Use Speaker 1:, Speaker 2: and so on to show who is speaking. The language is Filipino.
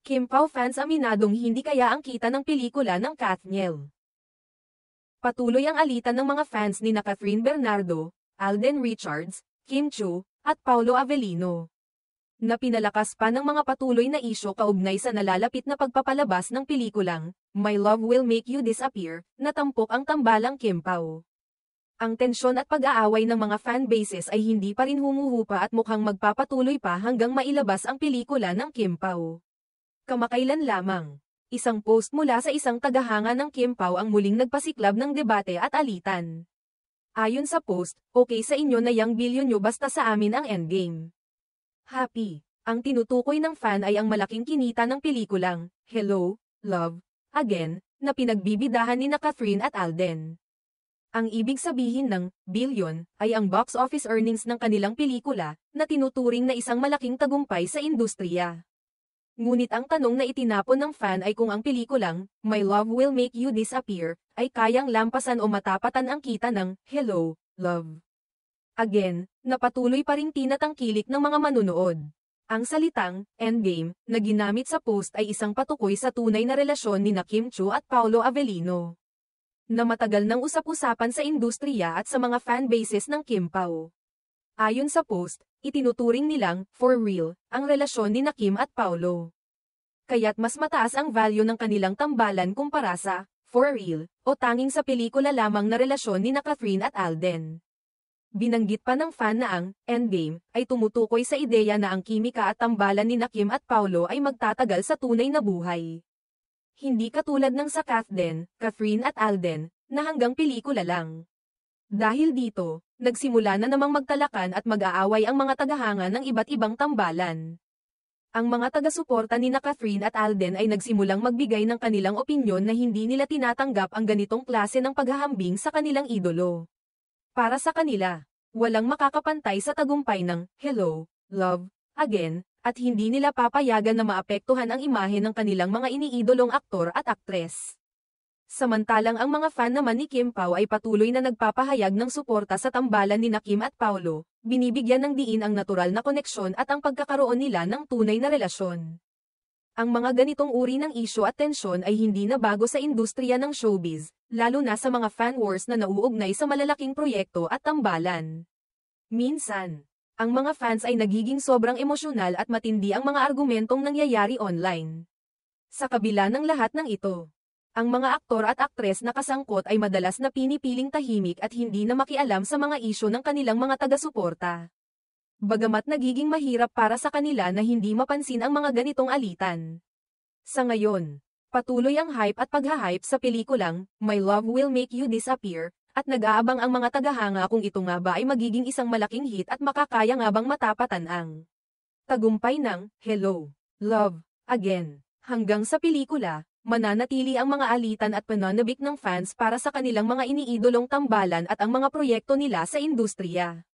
Speaker 1: Kim Pao fans aminadong hindi kaya ang kita ng pelikula ng Kathniel. Patuloy ang alitan ng mga fans ni Catherine Bernardo, Alden Richards, Kim Chiu, at Paolo Avellino, na pinalakas pa ng mga patuloy na isyo kaugnay sa nalalapit na pagpapalabas ng pelikulang My Love Will Make You Disappear, na tampok ang tambalang Kim Pao. Ang tensyon at pag-aaway ng mga fanbases ay hindi pa rin humuhupa at mukhang magpapatuloy pa hanggang mailabas ang pelikula ng Kim Pao. Kamakailan lamang, isang post mula sa isang tagahanga ng Kim Pao ang muling nagpasiklab ng debate at alitan. Ayon sa post, okay sa inyo na yang bilyon nyo basta sa amin ang endgame. Happy. Ang tinutukoy ng fan ay ang malaking kinita ng pelikulang Hello, Love, Again, na pinagbibidahan ni Catherine at Alden. Ang ibig sabihin ng bilyon ay ang box office earnings ng kanilang pelikula na tinuturing na isang malaking tagumpay sa industriya. Ngunit ang tanong na itinapon ng fan ay kung ang pelikulang My Love Will Make You Disappear ay kayang lampasan o matapatan ang kita ng Hello, Love, Again, na patuloy pa ring tinatangkilik ng mga manunood. Ang salitang endgame na ginamit sa post ay isang patukoy sa tunay na relasyon ni Kim Chiu at Paolo Avellino, na matagal nang usap-usapan sa industriya at sa mga fanbases ng Kim Pao. Ayon sa post, itinuturing nilang for real ang relasyon ni Kim at Paolo. Kaya't mas mataas ang value ng kanilang tambalan kumpara sa for real o tanging sa pelikula lamang na relasyon ni Catherine at Alden. Binanggit pa ng fan na ang endgame ay tumutukoy sa ideya na ang kimika at tambalan ni Kim at Paolo ay magtatagal sa tunay na buhay. Hindi katulad ng sa Catherine at Alden, na hanggang pelikula lang. Dahil dito, nagsimula na namang magtalakan at mag-aaway ang mga tagahanga ng iba't ibang tambalan. Ang mga taga-suporta ni Catherine at Alden ay nagsimulang magbigay ng kanilang opinyon na hindi nila tinatanggap ang ganitong klase ng paghahambing sa kanilang idolo. Para sa kanila, walang makakapantay sa tagumpay ng Hello, Love, Again, at hindi nila papayagan na maapektuhan ang imahe ng kanilang mga iniidolong aktor at aktres. Samantalang ang mga fan naman ni Kim Pao ay patuloy na nagpapahayag ng suporta sa tambalan ni Kim at Paolo, binibigyan ng diin ang natural na koneksyon at ang pagkakaroon nila ng tunay na relasyon. Ang mga ganitong uri ng isyu at tensyon ay hindi na bago sa industriya ng showbiz, lalo na sa mga fan wars na nauugnay sa malalaking proyekto at tambalan. Minsan, ang mga fans ay nagiging sobrang emosyonal at matindi ang mga argumentong nangyayari online. Sa kabila ng lahat ng ito, ang mga aktor at aktres na kasangkot ay madalas na pinipiling tahimik at hindi na makialam sa mga isyu ng kanilang mga taga-suporta. Bagamat nagiging mahirap para sa kanila na hindi mapansin ang mga ganitong alitan. Sa ngayon, patuloy ang hype at pagha-hype sa pelikulang My Love Will Make You Disappear, at nag-aabang ang mga tagahanga kung ito nga ba ay magiging isang malaking hit at makakaya nga bang matapatan ang tagumpay ng Hello, Love, Again. Hanggang sa pelikula, mananatili ang mga alitan at pananabik ng fans para sa kanilang mga iniidolong tambalan at ang mga proyekto nila sa industriya.